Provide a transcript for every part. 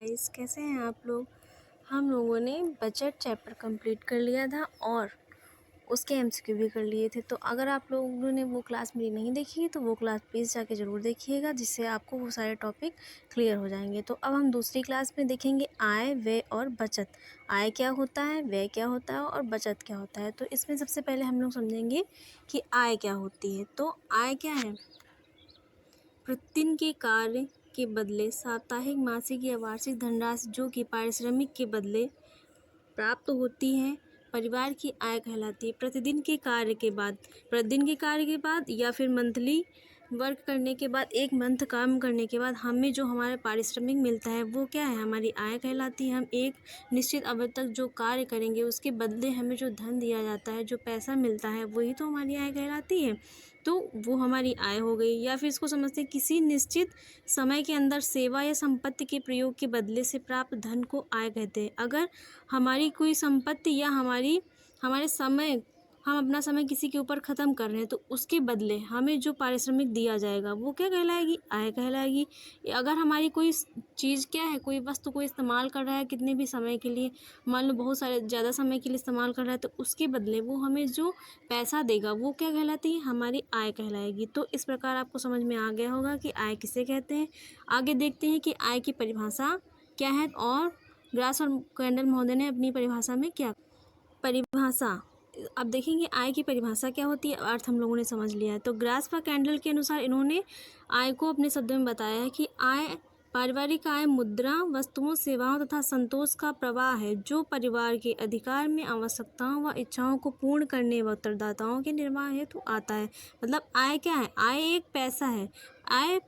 Guys, कैसे हैं आप लोग। हम लोगों ने बजट चैप्टर कंप्लीट कर लिया था और उसके एमसीक्यू भी कर लिए थे। तो अगर आप लोगों ने वो क्लास मेरी नहीं देखी है तो वो क्लास प्लीज़ जाके ज़रूर देखिएगा, जिससे आपको वो सारे टॉपिक क्लियर हो जाएंगे। तो अब हम दूसरी क्लास में देखेंगे आय, व्यय और बचत। आय क्या होता है, व्यय क्या होता है और बचत क्या होता है। तो इसमें सबसे पहले हम लोग समझेंगे कि आय क्या होती है। तो आय क्या है? प्रतिदिन के कार्य के बदले साप्ताहिक, मासिक या वार्षिक धनराशि जो कि पारिश्रमिक के बदले प्राप्त होती है, परिवार की आय कहलाती है। प्रतिदिन के कार्य के बाद या फिर मंथली वर्क करने के बाद, एक मंथ काम करने के बाद हमें जो हमारा पारिश्रमिक मिलता है वो क्या है, हमारी आय कहलाती है। हम एक निश्चित अवधि तक जो कार्य करेंगे उसके बदले हमें जो धन दिया जाता है, जो पैसा मिलता है, वही तो हमारी आय कहलाती है। तो वो हमारी आय हो गई। या फिर इसको समझते हैं, किसी निश्चित समय के अंदर सेवा या संपत्ति के प्रयोग के बदले से प्राप्त धन को आय कहते हैं। अगर हमारी कोई संपत्ति या हमारे समय, हम अपना समय किसी के ऊपर ख़त्म कर रहे हैं तो उसके बदले हमें जो पारिश्रमिक दिया जाएगा वो क्या कहलाएगी, आय कहलाएगी। अगर हमारी कोई चीज़ क्या है, कोई वस्तु को इस्तेमाल कर रहा है कितने भी समय के लिए, मान लो बहुत सारे ज़्यादा समय के लिए इस्तेमाल कर रहा है, तो उसके बदले वो हमें जो पैसा देगा वो क्या कहलाती है, हमारी आय कहलाएगी। तो इस प्रकार आपको समझ में आ गया होगा कि आय किसे कहते हैं। आगे देखते हैं कि आय की परिभाषा क्या है और ग्रास और कैंडल महोदय ने अपनी परिभाषा में क्या परिभाषा। अब देखेंगे आय की परिभाषा क्या होती है, अर्थ हम लोगों ने समझ लिया है। तो ग्रास व कैंडल के अनुसार इन्होंने आय को अपने शब्दों में बताया है कि आय, पारिवारिक आय मुद्रा, वस्तुओं, सेवाओं तथा संतोष का प्रवाह है जो परिवार के अधिकार में आवश्यकताओं व इच्छाओं को पूर्ण करने व उत्तरदाताओं के निर्वाह हेतु आता है। मतलब आय क्या है, आय एक पैसा है, आय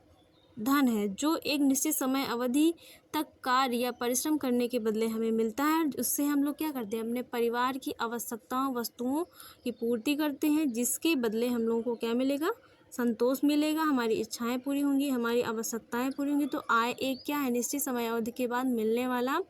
धन है जो एक निश्चित समय अवधि तक कार्य या परिश्रम करने के बदले हमें मिलता है। उससे हम लोग क्या करते हैं, अपने परिवार की आवश्यकताओं, वस्तुओं की पूर्ति करते हैं, जिसके बदले हम लोगों को क्या मिलेगा, संतोष मिलेगा, हमारी इच्छाएं पूरी होंगी, हमारी आवश्यकताएं पूरी होंगी। तो आय एक क्या है, निश्चित समय अवधि के बाद मिलने वाला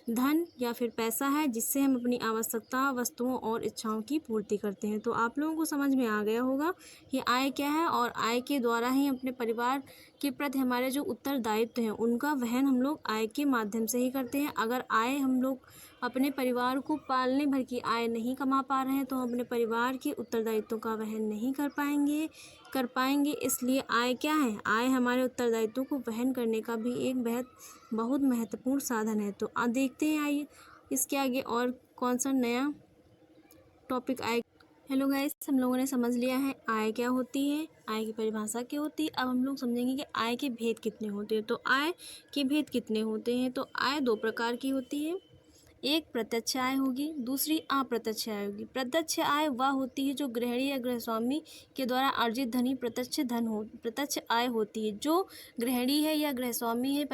धन या फिर पैसा है, जिससे हम अपनी आवश्यकता, वस्तुओं और इच्छाओं की पूर्ति करते हैं। तो आप लोगों को समझ में आ गया होगा कि आय क्या है, और आय के द्वारा ही अपने परिवार के प्रति हमारे जो उत्तरदायित्व हैं उनका वहन हम लोग आय के माध्यम से ही करते हैं। अगर आय, हम लोग अपने परिवार को पालने भर की आय नहीं कमा पा रहे हैं तो हम अपने परिवार के उत्तरदायित्वों का वहन नहीं कर पाएंगे। इसलिए आय क्या है, आय हमारे उत्तरदायित्वों को वहन करने का भी एक बहुत महत्वपूर्ण साधन है। तो देखते हैं आइए इसके आगे और कौन सा नया टॉपिक आए। हेलो गाइस, हम लोगों ने समझ लिया है आय क्या होती है, आय की परिभाषा क्या होती है। अब हम लोग समझेंगे कि आय के भेद कितने होते हैं। तो आय के भेद कितने होते हैं, तो आय दो प्रकार की होती है। एक प्रत्यक्ष आय होगी, दूसरी अप्रत्यक्ष आय होगी। प्रत्यक्ष आय वह होती है जो गृहिणी या गृहस्वामी के द्वारा अर्जित धन ही प्रत्यक्ष आय होती है। जो गृहिणी है या गृहस्वामी है,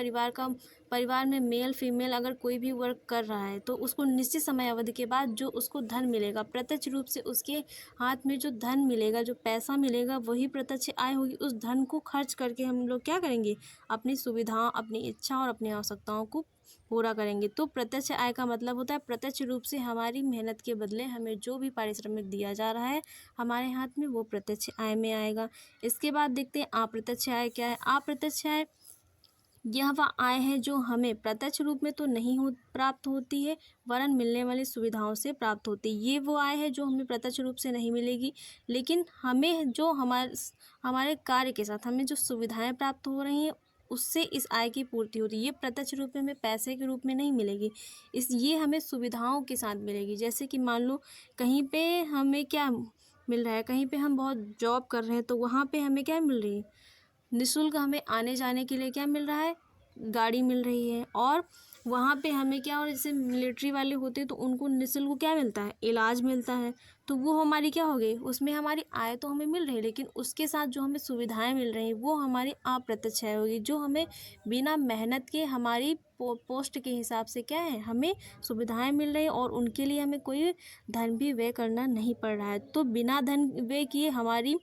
परिवार में मेल फीमेल अगर कोई भी वर्क कर रहा है तो उसको निश्चित समय अवधि के बाद जो उसको धन मिलेगा, प्रत्यक्ष रूप से उसके हाथ में जो धन मिलेगा, जो पैसा मिलेगा, वही प्रत्यक्ष आय होगी। उस धन को खर्च करके हम लोग क्या करेंगे, अपनी सुविधाओं, अपनी इच्छा और अपनी आवश्यकताओं को पूरा करेंगे। तो प्रत्यक्ष आय का मतलब होता है प्रत्यक्ष रूप से हमारी मेहनत के बदले हमें जो भी पारिश्रमिक दिया जा रहा है हमारे हाथ में, वो प्रत्यक्ष आय में आएगा। इसके बाद देखते हैं अप्रत्यक्ष आय क्या है। अप्रत्यक्ष आय यह वह आय है जो हमें प्रत्यक्ष रूप में तो नहीं प्राप्त होती है, वरन मिलने वाली सुविधाओं से प्राप्त होती है। ये वो आय है जो हमें प्रत्यक्ष रूप से नहीं मिलेगी, लेकिन हमें जो हमारे कार्य के साथ हमें जो सुविधाएं प्राप्त हो रही हैं उससे इस आय की पूर्ति होती है। ये प्रत्यक्ष रूप में हमें पैसे के रूप में नहीं मिलेगी, ये हमें सुविधाओं के साथ मिलेगी। जैसे कि मान लो कहीं पे हमें क्या मिल रहा है, कहीं पे हम बहुत जॉब कर रहे हैं तो वहाँ पे हमें क्या मिल रही है, निःशुल्क हमें आने जाने के लिए क्या मिल रहा है, गाड़ी मिल रही है। और वहाँ पे हमें क्या, और जैसे मिलिट्री वाले होते हैं तो उनको निःशुल्क क्या मिलता है, इलाज मिलता है। तो वो हमारी क्या हो गई, उसमें हमारी आय तो हमें मिल रही है, लेकिन उसके साथ जो हमें सुविधाएं मिल रही हैं वो हमारी अप्रत्यक्ष आय होगी, जो हमें बिना मेहनत के हमारी पोस्ट के हिसाब से क्या है, हमें सुविधाएं मिल रही है और उनके लिए हमें कोई धन भी व्यय करना नहीं पड़ रहा है। तो बिना धन व्यय किए हमारी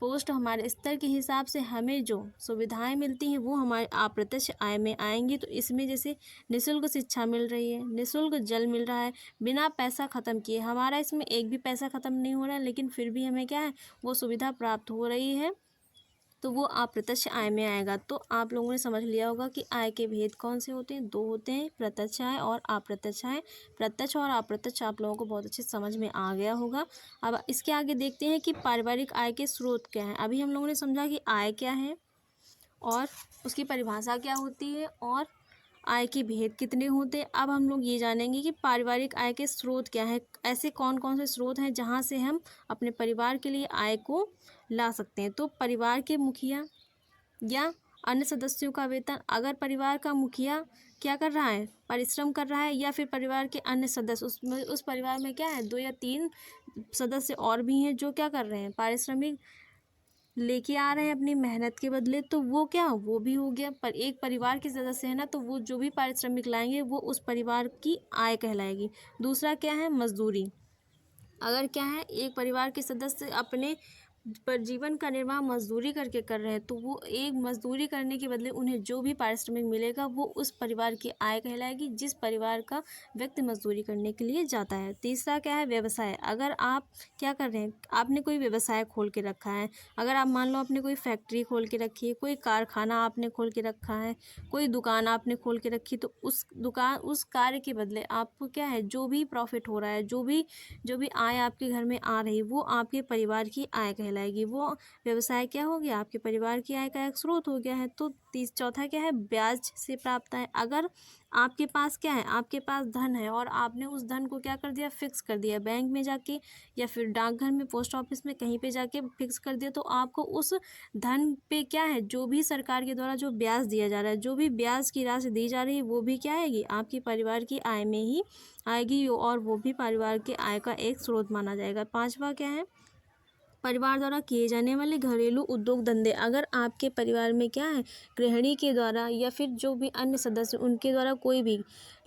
पोस्ट, हमारे स्तर के हिसाब से हमें जो सुविधाएं मिलती हैं वो हमारे अप्रत्यक्ष आय में आएंगी। तो इसमें जैसे निःशुल्क शिक्षा मिल रही है, निःशुल्क जल मिल रहा है, बिना पैसा ख़त्म किए, हमारा इसमें एक भी पैसा ख़त्म नहीं हो रहा है, लेकिन फिर भी हमें क्या है, वो सुविधा प्राप्त हो रही है। तो वो अप्रत्यक्ष आय में आएगा। तो आप लोगों ने समझ लिया होगा कि आय के भेद कौन से होते हैं, दो होते हैं, प्रत्यक्ष आय और अप्रत्यक्ष आय। प्रत्यक्ष और अप्रत्यक्ष आप लोगों को बहुत अच्छे समझ में आ गया होगा। अब इसके आगे देखते हैं कि पारिवारिक आय के स्रोत क्या हैं। अभी हम लोगों ने समझा कि आय क्या है और उसकी परिभाषा क्या होती है और आय के भेद कितने होते हैं। अब हम लोग ये जानेंगे कि पारिवारिक आय के स्रोत क्या है, ऐसे कौन कौन से स्रोत हैं जहाँ से हम अपने परिवार के लिए आय को ला सकते हैं। तो परिवार के मुखिया या अन्य सदस्यों का वेतन, अगर परिवार का मुखिया क्या कर रहा है, परिश्रम कर रहा है, या फिर परिवार के अन्य सदस्य, उसमें उस परिवार में क्या है, 2 या 3 सदस्य और भी हैं जो क्या कर रहे हैं, पारिश्रमिक लेके आ रहे हैं अपनी मेहनत के बदले, तो वो क्या, वो भी हो गया। पर एक परिवार के सदस्य है ना, तो वो जो भी पारिश्रमिक लाएंगे वो उस परिवार की आय कहलाएगी। दूसरा क्या है, मजदूरी। अगर क्या है, एक परिवार के सदस्य अपने पर जीवन का निर्वाह मजदूरी करके कर रहे हैं, तो वो एक मजदूरी करने के बदले उन्हें जो भी पारिश्रमिक मिलेगा वो उस परिवार की आय कहलाएगी, जिस परिवार का व्यक्ति मजदूरी करने के लिए जाता है। तीसरा क्या है, व्यवसाय। अगर आप क्या कर रहे हैं, आपने कोई व्यवसाय खोल के रखा है, अगर आप मान लो आपने कोई फैक्ट्री खोल के रखी है, कोई कारखाना आपने खोल के रखा है, कोई दुकान आपने खोल के रखी, तो उस दुकान, उस कार्य के बदले आपको क्या है, जो भी प्रॉफिट हो रहा है, जो भी आय आपके घर में आ रही, वो आपके परिवार की आय कहलाएगी। वो व्यवसाय क्या हो गया, आपके परिवार की आय का एक स्रोत हो गया है। तो चौथा क्या है, ब्याज से प्राप्त आय। अगर आपके पास क्या है, आपके पास धन है और आपने उस धन को क्या कर दिया, फिक्स कर दिया बैंक में जाके, या फिर डाकघर में, पोस्ट ऑफिस में, कहीं पे जाके फिक्स कर दिया, तो आपको उस धन पे क्या है, जो भी सरकार के द्वारा जो ब्याज दिया जा रहा है, जो भी ब्याज की राशि दी जा रही है, वो भी क्या आएगी, आपके परिवार की आय में ही आएगी, और वो भी परिवार के आय का एक स्रोत माना जाएगा। पांचवा क्या है, परिवार द्वारा किए जाने वाले घरेलू उद्योग धंधे। अगर आपके परिवार में क्या है, गृहिणी के द्वारा या फिर जो भी अन्य सदस्य उनके द्वारा कोई भी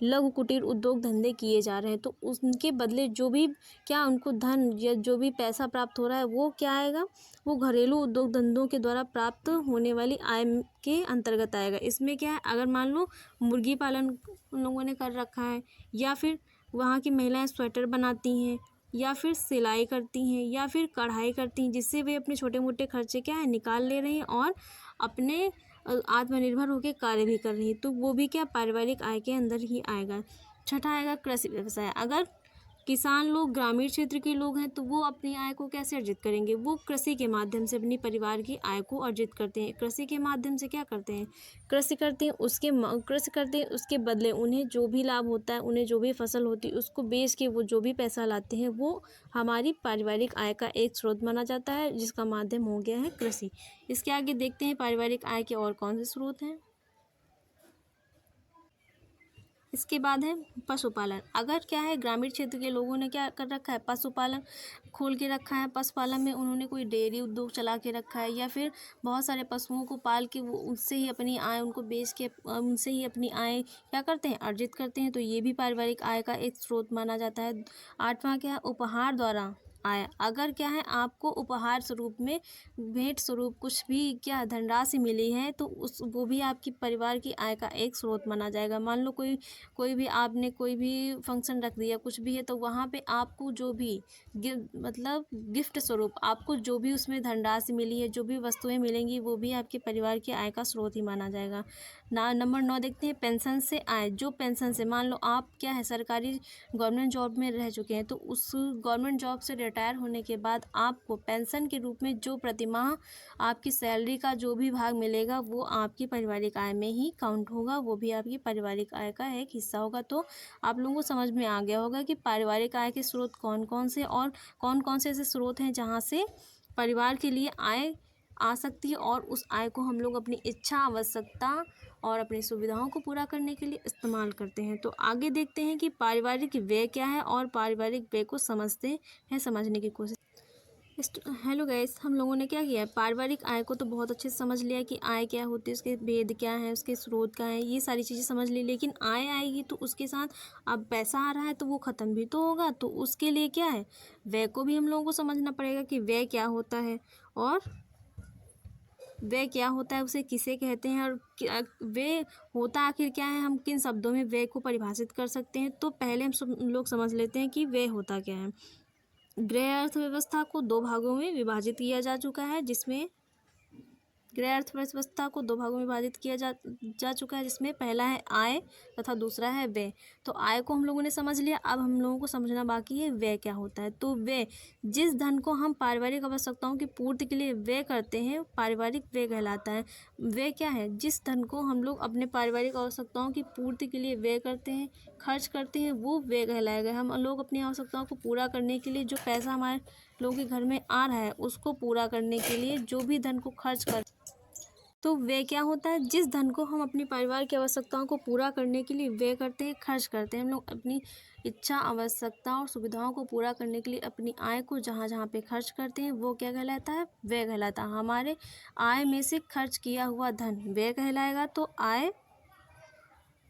लघु कुटीर उद्योग धंधे किए जा रहे हैं, तो उनके बदले जो भी क्या उनको धन या जो भी पैसा प्राप्त हो रहा है, वो क्या आएगा, वो घरेलू उद्योग धंधों के द्वारा प्राप्त होने वाली आय के अंतर्गत आएगा। इसमें क्या है, अगर मान लो मुर्गी पालन उन लोगों ने कर रखा है, या फिर वहाँ की महिलाएं स्वेटर बनाती हैं, या फिर सिलाई करती हैं, या फिर कढ़ाई करती हैं, जिससे वे अपने छोटे मोटे खर्चे क्या है निकाल ले रही हैं और अपने आत्मनिर्भर होकर कार्य भी कर रही हैं, तो वो भी क्या पारिवारिक आय के अंदर ही आएगा। छठा आएगा कृषि व्यवसाय। अगर किसान लोग ग्रामीण क्षेत्र के लोग हैं, तो वो अपनी आय को कैसे अर्जित करेंगे, वो कृषि के माध्यम से अपनी परिवार की आय को अर्जित करते हैं। कृषि के माध्यम से क्या करते हैं, कृषि करते हैं, उसके बदले उन्हें जो भी लाभ होता है, उन्हें जो भी फसल होती है, उसको बेच के वो जो भी पैसा लाते हैं, वो हमारी पारिवारिक आय का एक स्रोत माना जाता है, जिसका माध्यम हो गया है कृषि। इसके आगे देखते हैं पारिवारिक आय के और कौन से स्रोत हैं। इसके बाद है पशुपालन। अगर क्या है, ग्रामीण क्षेत्र के लोगों ने क्या कर रखा है, पशुपालन खोल के रखा है। पशुपालन में उन्होंने कोई डेयरी उद्योग चला के रखा है, या फिर बहुत सारे पशुओं को पाल के वो उससे ही अपनी आय, उनको बेच के उनसे ही अपनी आय क्या करते हैं, अर्जित करते हैं, तो ये भी पारिवारिक आय का एक स्रोत माना जाता है। आठवां क्या है, उपहार द्वारा आय। अगर क्या है, आपको उपहार स्वरूप में, भेंट स्वरूप कुछ भी क्या धनराशि मिली है, तो वो भी आपकी परिवार की आय का एक स्रोत माना जाएगा। मान लो कोई भी आपने कोई भी फंक्शन रख दिया, कुछ भी है, तो वहाँ पे आपको जो भी मतलब गिफ्ट स्वरूप आपको जो भी उसमें धनराशि मिली है, जो भी वस्तुएं मिलेंगी, वो भी आपके परिवार की आय का स्रोत ही माना जाएगा। नंबर 9 देखते हैं, पेंशन से आय। जो पेंशन से, मान लो आप क्या है, सरकारी गवर्नमेंट जॉब में रह चुके हैं, तो उस गवर्नमेंट जॉब से रिटायर होने के बाद आपको पेंशन के रूप में जो प्रतिमाह आपकी सैलरी का जो भी भाग मिलेगा, वो आपकी पारिवारिक आय में ही काउंट होगा, वो भी आपकी पारिवारिक आय का एक हिस्सा होगा। तो आप लोगों को समझ में आ गया होगा कि पारिवारिक आय के स्रोत कौन कौन से, और कौन कौन से ऐसे स्रोत हैं जहाँ से परिवार के लिए आय आ सकती है, और उस आय को हम लोग अपनी इच्छा, आवश्यकता और अपनी सुविधाओं को पूरा करने के लिए इस्तेमाल करते हैं। तो आगे देखते हैं कि पारिवारिक व्यय क्या है, और पारिवारिक व्यय को समझते हैं, समझने की कोशिश। हेलो गाइस, हम लोगों ने क्या किया है, पारिवारिक आय को तो बहुत अच्छे से समझ लिया कि आय क्या होती है, उसके भेद क्या है, उसके स्रोत क्या है, ये सारी चीज़ें समझ ली। लेकिन आय आएगी तो उसके साथ अब पैसा आ रहा है, तो वो ख़त्म भी तो होगा, तो उसके लिए क्या है, व्यय को भी हम लोगों को समझना पड़ेगा कि व्यय क्या होता है, और व्यय क्या होता है, उसे किसे कहते हैं, और व्यय होता आखिर क्या है, हम किन शब्दों में व्यय को परिभाषित कर सकते हैं। तो पहले हम सब लोग समझ लेते हैं कि व्यय होता क्या है। गृह अर्थव्यवस्था को 2 भागों में विभाजित किया जा चुका है, जिसमें ग्रह अर्थव्यवस्था को 2 भागों में विभाजित किया जा चुका है, जिसमें पहला है आय तथा दूसरा है व्यय। तो आय को हम लोगों ने समझ लिया, अब हम लोगों को समझना बाकी है व्यय क्या होता है। तो व्यय, जिस धन को हम पारिवारिक आवश्यकताओं की पूर्ति के लिए व्यय करते हैं, पारिवारिक व्यय कहलाता है। व्यय क्या है? जिस धन को हम लोग अपने पारिवारिक आवश्यकताओं की पूर्ति के लिए व्यय करते हैं, खर्च करते हैं, वो व्यय कहलाएगा। हम लोग अपनी आवश्यकताओं को पूरा करने के लिए जो पैसा हमारे लोगों के घर में आ रहा है, उसको पूरा करने के लिए जो भी धन को खर्च कर, तो व्यय क्या होता है? जिस धन को हम अपने परिवार की आवश्यकताओं को पूरा करने के लिए व्यय करते हैं, खर्च करते हैं। हम लोग अपनी इच्छा, आवश्यकता और सुविधाओं को पूरा करने के लिए अपनी आय को जहाँ जहाँ पे खर्च करते हैं, वो क्या कहलाता है? व्यय कहलाता है। हमारे आय में से खर्च किया हुआ धन व्यय कहलाएगा। तो आय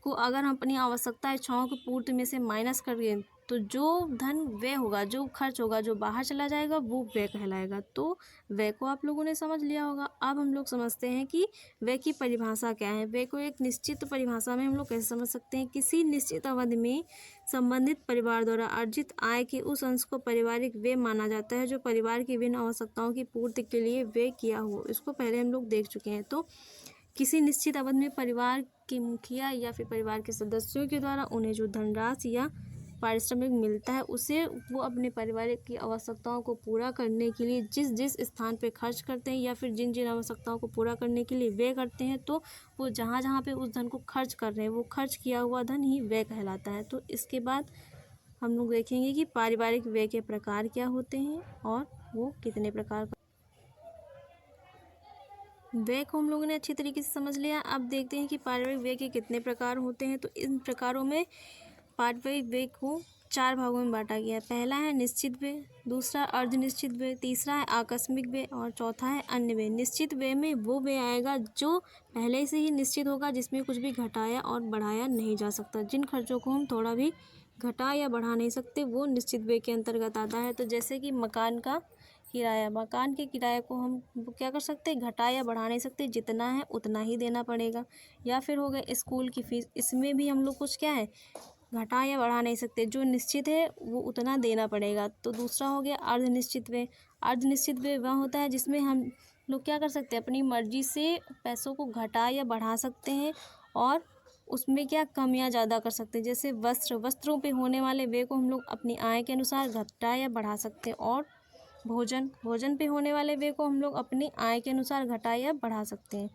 को अगर हम अपनी आवश्यकता, इच्छाओं की पूर्ति में से माइनस करें, तो जो धन व्यय होगा, जो खर्च होगा, जो बाहर चला जाएगा, वो व्यय कहलाएगा। तो व्यय को आप लोगों ने समझ लिया होगा। अब हम लोग समझते हैं कि व्यय की परिभाषा क्या है। व्यय को एक निश्चित परिभाषा में हम लोग कैसे समझ सकते हैं? किसी निश्चित अवधि में संबंधित परिवार द्वारा अर्जित आय के उस अंश को पारिवारिक व्यय माना जाता है, जो परिवार की विभिन्न आवश्यकताओं की पूर्ति के लिए व्यय किया हो। इसको पहले हम लोग देख चुके हैं। तो किसी निश्चित अवधि में परिवार के मुखिया या फिर परिवार के सदस्यों के द्वारा उन्हें जो धनराशि या पारिश्रमिक मिलता है, उसे वो अपने पारिवारिक की आवश्यकताओं को पूरा करने के लिए जिस जिस स्थान पे खर्च करते हैं या फिर जिन जिन आवश्यकताओं को पूरा करने के लिए व्यय करते हैं, तो वो जहाँ जहाँ पे उस धन को खर्च कर रहे हैं, वो खर्च किया हुआ धन ही व्यय कहलाता है। तो इसके बाद हम लोग देखेंगे कि पारिवारिक व्यय के प्रकार क्या होते हैं और वो कितने प्रकार का। व्यय को हम लोगों ने अच्छी तरीके से समझ लिया। अब देखते हैं कि पारिवारिक व्यय के कितने प्रकार होते हैं। तो इन प्रकारों में पारिवारिक व्यय को 4 भागों में बांटा गया है। पहला है निश्चित व्यय, दूसरा अर्धनिश्चित व्यय, तीसरा है आकस्मिक व्यय और चौथा है अन्य व्यय। निश्चित व्यय में वो व्यय आएगा जो पहले से ही निश्चित होगा, जिसमें कुछ भी घटाया और बढ़ाया नहीं जा सकता। जिन खर्चों को हम थोड़ा भी घटा या बढ़ा नहीं सकते, वो निश्चित व्यय के अंतर्गत आता है। तो जैसे कि मकान का किराया, मकान के किराए को हम क्या कर सकते हैं? घटा या बढ़ा नहीं सकते, जितना है उतना ही देना पड़ेगा। या फिर हो गए स्कूल की फ़ीस, इसमें भी हम लोग कुछ क्या है? घटा या बढ़ा नहीं सकते, जो निश्चित है वो उतना देना पड़ेगा। तो दूसरा हो गया अर्धनिश्चित व्यय। अर्धनिश्चित व्यय वह होता है जिसमें हम लोग क्या कर सकते हैं? अपनी मर्जी से पैसों को घटा या बढ़ा सकते हैं और उसमें क्या कम या ज़्यादा कर सकते हैं। जैसे वस्त्रों पे होने वाले व्यय को हम लोग अपनी आय के अनुसार घटा या बढ़ा सकते हैं। और भोजन पे होने वाले व्यय को हम लोग अपनी आय के अनुसार घटा या बढ़ा सकते हैं।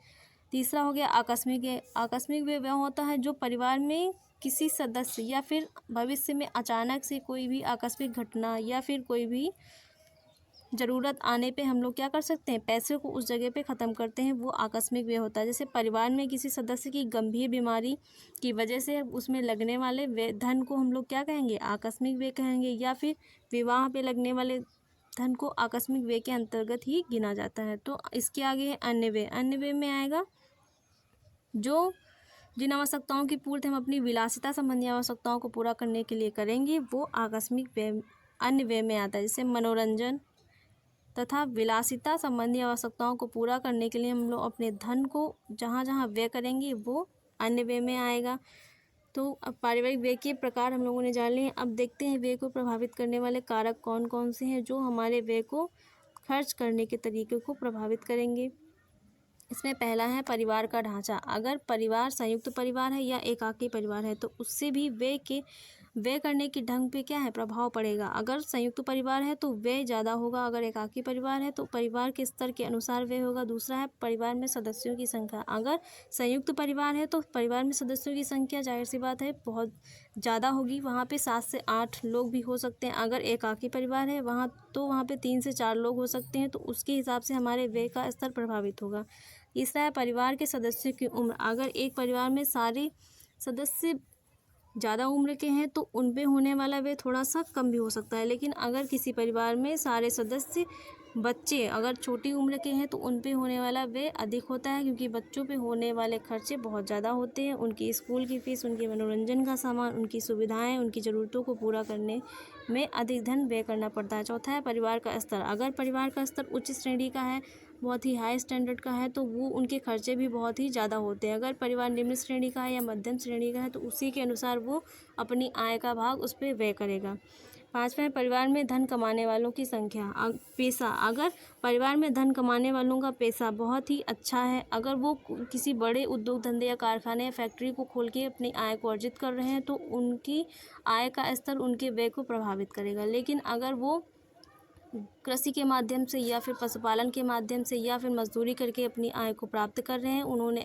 तीसरा हो गया आकस्मिक व्यय। आकस्मिक व्यय वह होता है जो परिवार में किसी सदस्य या फिर भविष्य में अचानक से कोई भी आकस्मिक घटना या फिर कोई भी ज़रूरत आने पे हम लोग क्या कर सकते हैं? पैसे को उस जगह पे ख़त्म करते हैं, वो आकस्मिक व्यय होता है। जैसे परिवार में किसी सदस्य की गंभीर बीमारी की वजह से उसमें लगने वाले व्यय धन को हम लोग क्या कहेंगे? आकस्मिक व्यय कहेंगे। या फिर विवाह पे लगने वाले धन को आकस्मिक व्यय के अंतर्गत ही गिना जाता है। तो इसके आगे है अन्य व्यय। अन्य व्यय में आएगा जो जिन आवश्यकताओं की पूर्ति हम अपनी विलासिता संबंधी आवश्यकताओं को पूरा करने के लिए करेंगे, वो आकस्मिक व्यय अन्य व्यय में आता है। जैसे मनोरंजन तथा विलासिता संबंधी आवश्यकताओं को पूरा करने के लिए हम लोग अपने धन को जहाँ जहाँ व्यय करेंगे, वो अन्य व्यय में आएगा। तो अब पारिवारिक व्यय के प्रकार हम लोगों ने जान लिए। अब देखते हैं व्यय को प्रभावित करने वाले कारक कौन कौन से हैं जो हमारे व्यय को खर्च करने के तरीके को प्रभावित करेंगे। इसमें पहला है परिवार का ढांचा। अगर परिवार संयुक्त परिवार है या एकाकी परिवार है, तो उससे भी व्यय करने के ढंग पे क्या है? प्रभाव पड़ेगा। अगर संयुक्त परिवार है तो व्यय ज़्यादा होगा, अगर एकाकी परिवार है तो परिवार के स्तर के अनुसार व्यय होगा। दूसरा है परिवार में सदस्यों की संख्या। अगर संयुक्त परिवार है तो परिवार में सदस्यों की संख्या जाहिर सी बात है बहुत ज़्यादा होगी, वहाँ पे 7 से 8 लोग भी हो सकते हैं। अगर एकाकी परिवार है वहाँ पे 3 से 4 लोग हो सकते हैं, तो उसके हिसाब से हमारे व्यय का स्तर प्रभावित होगा। तीसरा है परिवार के सदस्यों की उम्र। अगर एक परिवार में सारे सदस्य ज़्यादा उम्र के हैं तो उन पे होने वाला व्यय थोड़ा सा कम भी हो सकता है। लेकिन अगर किसी परिवार में सारे सदस्य बच्चे अगर छोटी उम्र के हैं तो उन पे होने वाला व्यय अधिक होता है, क्योंकि बच्चों पे होने वाले खर्चे बहुत ज़्यादा होते हैं। उनकी स्कूल की फ़ीस, उनके मनोरंजन का सामान, उनकी सुविधाएं, उनकी ज़रूरतों को पूरा करने में अधिक धन व्यय करना पड़ता है। चौथा है परिवार का स्तर। अगर परिवार का स्तर उच्च श्रेणी का है, बहुत ही हाई स्टैंडर्ड का है, तो वो उनके खर्चे भी बहुत ही ज़्यादा होते हैं। अगर परिवार निम्न श्रेणी का है या मध्यम श्रेणी का है, तो उसी के अनुसार वो अपनी आय का भाग उस पर व्यय करेगा। 5वां है परिवार में धन कमाने वालों की संख्या। पेशा, अगर परिवार में धन कमाने वालों का पेशा बहुत ही अच्छा है, अगर वो किसी बड़े उद्योग धंधे या कारखाने या फैक्ट्री को खोल के अपनी आय को अर्जित कर रहे हैं तो उनकी आय का स्तर उनके व्यय को प्रभावित करेगा। लेकिन अगर वो कृषि के माध्यम से या फिर पशुपालन के माध्यम से या फिर मजदूरी करके अपनी आय को प्राप्त कर रहे हैं, उन्होंने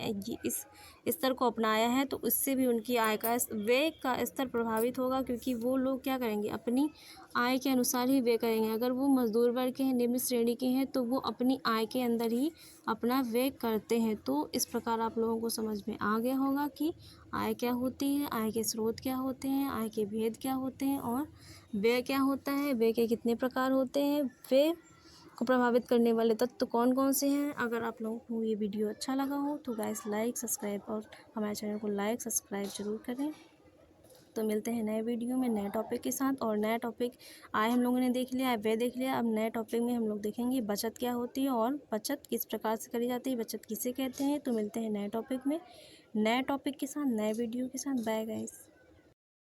इस स्तर को अपनाया है, तो इससे भी उनकी आय का व्यय का स्तर प्रभावित होगा, क्योंकि वो लोग क्या करेंगे, अपनी आय के अनुसार ही व्यय करेंगे। अगर वो मजदूर वर्ग के हैं, निम्न श्रेणी के हैं, तो वो अपनी आय के अंदर ही अपना व्यय करते हैं। तो इस प्रकार आप लोगों को समझ में आ गया होगा कि आय क्या होती है, आय के स्रोत क्या होते हैं, आय के भेद क्या होते हैं और व्यय क्या होता है, व्यय के कितने प्रकार होते हैं, व्यय को प्रभावित करने वाले तत्व कौन कौन से हैं। अगर आप लोगों को ये वीडियो अच्छा लगा हो तो गाइस लाइक सब्सक्राइब और हमारे चैनल को लाइक सब्सक्राइब जरूर करें। तो मिलते हैं नए वीडियो में नए टॉपिक के साथ। और नया टॉपिक आय हम लोगों ने देख लिया, व्यय देख लिया, अब नए टॉपिक में हम लोग देखेंगे बचत क्या होती है और बचत किस प्रकार से करी जाती है, बचत किसे कहते हैं। तो मिलते हैं नए टॉपिक में नए टॉपिक के साथ, नए वीडियो के साथ। Bye guys.